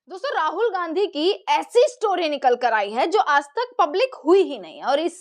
दोस्तों राहुल गांधी की ऐसी स्टोरी निकल कर आई है जो आज तक पब्लिक हुई ही नहीं है और इस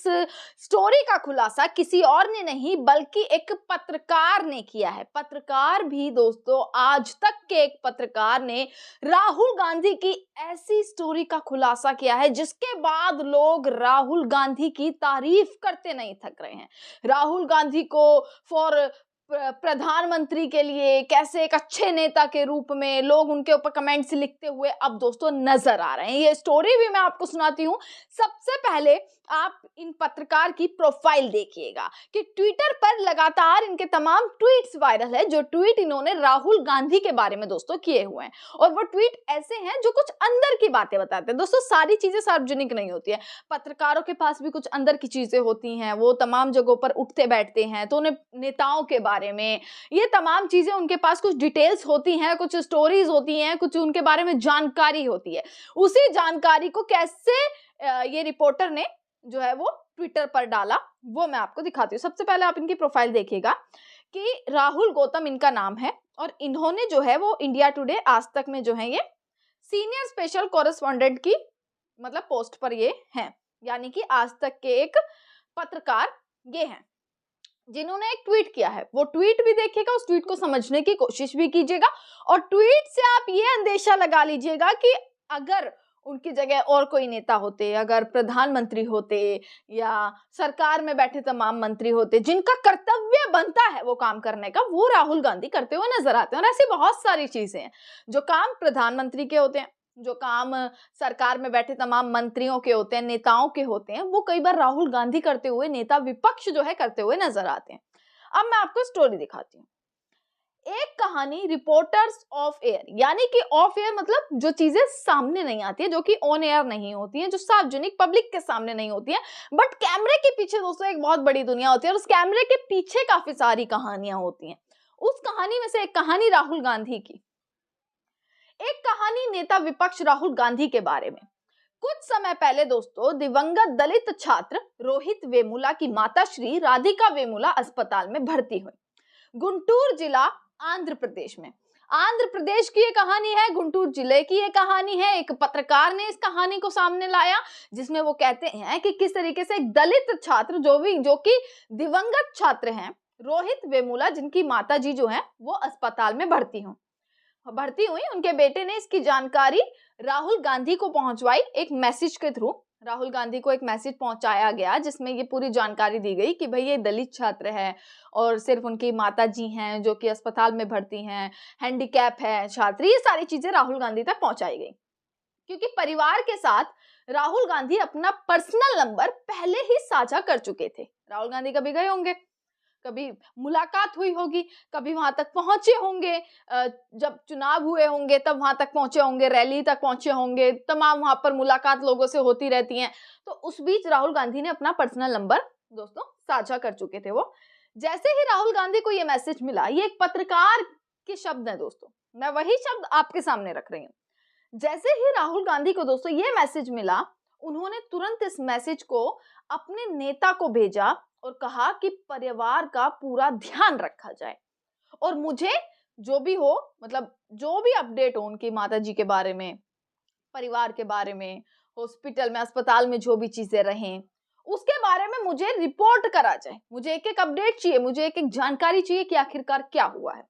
स्टोरी का खुलासा किसी और ने नहीं बल्कि एक पत्रकार ने किया है। पत्रकार भी दोस्तों आज तक के एक पत्रकार ने राहुल गांधी की ऐसी स्टोरी का खुलासा किया है जिसके बाद लोग राहुल गांधी की तारीफ करते नहीं थक रहे हैं। राहुल गांधी को फॉर प्रधानमंत्री के लिए कैसे एक अच्छे नेता के रूप में लोग उनके ऊपर कमेंट्स लिखते हुए अब दोस्तों नजर आ रहे हैं। ये स्टोरी भी मैं आपको सुनाती हूँ। सबसे पहले आप इन पत्रकार की प्रोफाइल देखिएगा कि ट्विटर पर लगातार इनके तमाम ट्वीट्स वायरल है। जो ट्वीट इन्होंने राहुल गांधी के बारे में दोस्तों किए हुए हैं और वो ट्वीट ऐसे हैं जो कुछ अंदर की बातें बताते हैं। दोस्तों सारी चीजें सार्वजनिक नहीं होती है, पत्रकारों के पास भी कुछ अंदर की चीजें होती हैं, वो तमाम जगहों पर उठते बैठते हैं तो उन्हें नेताओं के बारे में ये तमाम चीजें उनके पास कुछ डिटेल्स होती हैं, कुछ स्टोरीज होती हैं, कुछ उनके बारे में जानकारी होती है। उसी जानकारी को कैसे ये रिपोर्टर ने जो है वो ट्विटर पर डाला वो मैं आपको दिखाती हूँ। सबसे पहले आप इनकी प्रोफाइल देखिएगा कि राहुल गौतम इनका नाम है और इन्होंने जो है वो इंडिया टुडे आज तक में जो है ये सीनियर स्पेशल कॉरेस्पॉन्डेंट की मतलब पोस्ट पर ये हैं, यानी कि आज तक के एक पत्रकार ये हैं जिन्होंने एक ट्वीट किया है। वो ट्वीट भी देखिएगा, उस ट्वीट को समझने की कोशिश भी कीजिएगा और ट्वीट से आप ये अंदेशा लगा लीजिएगा कि अगर उनकी जगह और कोई नेता होते, अगर प्रधानमंत्री होते या सरकार में बैठे तमाम मंत्री होते जिनका कर्तव्य बनता है वो काम करने का, वो राहुल गांधी करते हुए नजर आते हैं। और ऐसी बहुत सारी चीजें हैं जो काम प्रधानमंत्री के होते हैं, जो काम सरकार में बैठे तमाम मंत्रियों के होते हैं, नेताओं के होते हैं, वो कई बार राहुल गांधी करते हुए, नेता विपक्ष जो है करते हुए नजर आते हैं। अब मैं आपको स्टोरी दिखाती हूँ। एक कहानी रिपोर्टर्स ऑफ एयर, यानी कि ऑफ एयर मतलब जो चीजें सामने नहीं आती है, जो कि ऑन एयर नहीं होती है, जो सार्वजनिक पब्लिक के सामने नहीं होती है, बट कैमरे के पीछे दोस्तों एक बहुत बड़ी दुनिया होती है और उस कैमरे के पीछे काफी सारी कहानियां होती हैं। उस कहानी में से एक कहानी राहुल गांधी की, एक कहानी नेता विपक्ष राहुल गांधी के बारे में। कुछ समय पहले दोस्तों दिवंगत दलित छात्र रोहित वेमुला की माता श्री राधिका वेमुला अस्पताल में भर्ती हुई। गुंटूर जिला आंध्र प्रदेश में। आंध्र प्रदेश की ये कहानी है, गुंटूर जिले की ये कहानी है। एक पत्रकार ने इस कहानी को सामने लाया जिसमें वो कहते हैं कि किस तरीके से एक दलित छात्र जो कि दिवंगत छात्र हैं रोहित वेमुला, जिनकी माता जी जो है वो अस्पताल में भर्ती हुई, उनके बेटे ने इसकी जानकारी राहुल गांधी को पहुंचवाई एक मैसेज के थ्रू। राहुल गांधी को एक मैसेज पहुंचाया गया जिसमें ये पूरी जानकारी दी गई कि भाई ये दलित छात्र है और सिर्फ उनकी माता जी हैं जो कि अस्पताल में भर्ती हैं, हैंडीकैप है छात्र। ये सारी चीजें राहुल गांधी तक पहुंचाई गई क्योंकि परिवार के साथ राहुल गांधी अपना पर्सनल नंबर पहले ही साझा कर चुके थे। राहुल गांधी कभी गए होंगे, कभी मुलाकात हुई होगी, कभी वहां तक पहुंचे होंगे, जब चुनाव हुए होंगे तब वहां तक पहुंचे होंगे, रैली तक पहुंचे होंगे, तमाम वहां पर मुलाकात लोगों से होती रहती हैं। तो उस बीच राहुल गांधी ने अपना पर्सनल नंबर दोस्तों साझा कर चुके थे वो। जैसे ही राहुल गांधी को ये मैसेज मिला, ये एक पत्रकार के शब्द हैं दोस्तों, मैं वही शब्द आपके सामने रख रही हूँ। जैसे ही राहुल गांधी को दोस्तों ये मैसेज मिला, उन्होंने तुरंत इस मैसेज को अपने नेता को भेजा और कहा कि परिवार का पूरा ध्यान रखा जाए और मुझे जो भी हो, मतलब जो भी अपडेट हो उनकी माता जी के बारे में, परिवार के बारे में, हॉस्पिटल में, अस्पताल में जो भी चीजें रहें उसके बारे में मुझे रिपोर्ट करा जाए। मुझे एक एक अपडेट चाहिए, मुझे एक एक जानकारी चाहिए कि आखिरकार क्या हुआ है।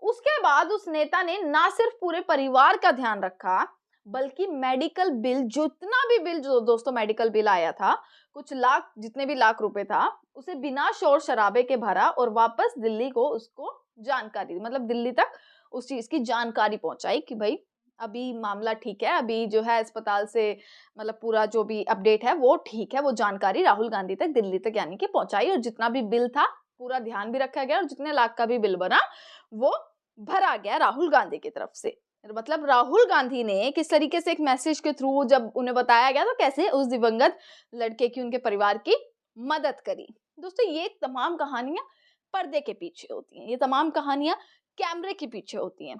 उसके बाद उस नेता ने ना सिर्फ पूरे परिवार का ध्यान रखा बल्कि मेडिकल बिल, जितना भी बिल जो दोस्तों मेडिकल बिल आया था, कुछ लाख, जितने भी लाख रुपए था, उसे बिना शोर शराबे के भरा और वापस दिल्ली को उसको जानकारी दी, मतलब दिल्ली तक उस चीज की जानकारी पहुंचाई कि भाई अभी मामला ठीक है, अभी जो है अस्पताल से मतलब पूरा जो भी अपडेट है वो ठीक है। वो जानकारी राहुल गांधी तक, दिल्ली तक यानी कि पहुंचाई और जितना भी बिल था पूरा ध्यान भी रखा गया और जितने लाख का भी बिल बना वो भरा गया राहुल गांधी की तरफ से। मतलब राहुल गांधी ने किस तरीके से एक मैसेज के थ्रू जब उन्हें बताया गया तो कैसे उस दिवंगत लड़के की, उनके परिवार की मदद करी। दोस्तों ये तमाम कहानियां पर्दे के पीछे होती हैं, ये तमाम कहानियां कैमरे के पीछे होती हैं।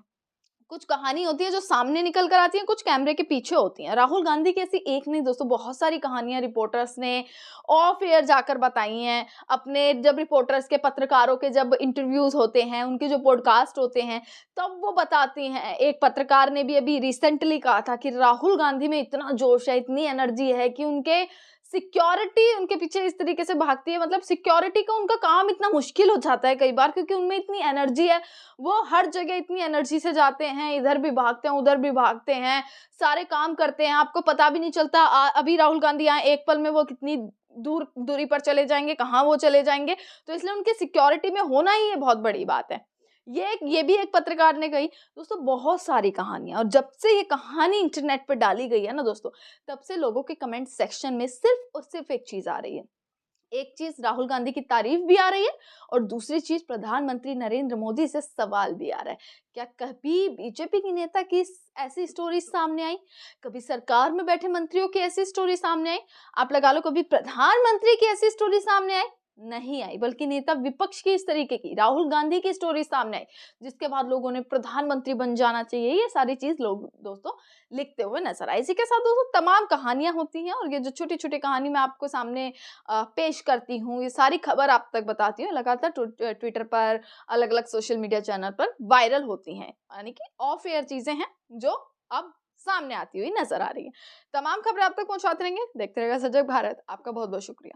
कुछ कहानी होती है जो सामने निकल कर आती है, कुछ कैमरे के पीछे होती हैं। राहुल गांधी की ऐसी एक नहीं दोस्तों, बहुत सारी कहानियां रिपोर्टर्स ने ऑफ एयर जाकर बताई हैं। अपने जब रिपोर्टर्स के, पत्रकारों के जब इंटरव्यूज होते हैं, उनके जो पॉडकास्ट होते हैं, तब वो बताती हैं। एक पत्रकार ने भी अभी रिसेंटली कहा था कि राहुल गांधी में इतना जोश है, इतनी एनर्जी है कि उनके सिक्योरिटी उनके पीछे इस तरीके से भागती है, मतलब सिक्योरिटी का उनका काम इतना मुश्किल हो जाता है कई बार, क्योंकि उनमें इतनी एनर्जी है। वो हर जगह इतनी एनर्जी से जाते हैं, इधर भी भागते हैं, उधर भी भागते हैं, सारे काम करते हैं, आपको पता भी नहीं चलता। अभी राहुल गांधी आए, एक पल में वो कितनी दूरी पर चले जाएंगे, कहाँ वो चले जाएंगे। तो इसलिए उनकी सिक्योरिटी में होना ही ये बहुत बड़ी बात है। ये भी एक पत्रकार ने कही। दोस्तों बहुत सारी कहानियां, और जब से ये कहानी इंटरनेट पर डाली गई है ना दोस्तों, तब से लोगों के कमेंट सेक्शन में सिर्फ और सिर्फ एक चीज आ रही है। एक चीज राहुल गांधी की तारीफ भी आ रही है, और दूसरी चीज प्रधानमंत्री नरेंद्र मोदी से सवाल भी आ रहा है। क्या कभी बीजेपी की नेता की ऐसी स्टोरी सामने आई? कभी सरकार में बैठे मंत्रियों की ऐसी स्टोरी सामने आई? आप लगा लो कभी प्रधानमंत्री की ऐसी स्टोरी सामने आई? नहीं आई, बल्कि नेता विपक्ष की इस तरीके की राहुल गांधी की स्टोरी सामने आई, जिसके बाद लोगों ने प्रधानमंत्री बन जाना चाहिए, ये सारी चीज लोग दोस्तों लिखते हुए नजर आए। इसी के साथ दोस्तों तमाम कहानियां होती हैं, और ये जो छोटी छोटी कहानी मैं आपको सामने पेश करती हूँ, ये सारी खबर आप तक बताती हूँ, लगातार ट्विटर पर, अलग अलग सोशल मीडिया चैनल पर वायरल होती हैं, यानी कि ऑफ एयर चीजें हैं जो अब सामने आती हुई नजर आ रही है। तमाम खबरें आप तक पहुंचाते रहेंगे, देखते रहेगा सजग भारत। आपका बहुत बहुत शुक्रिया।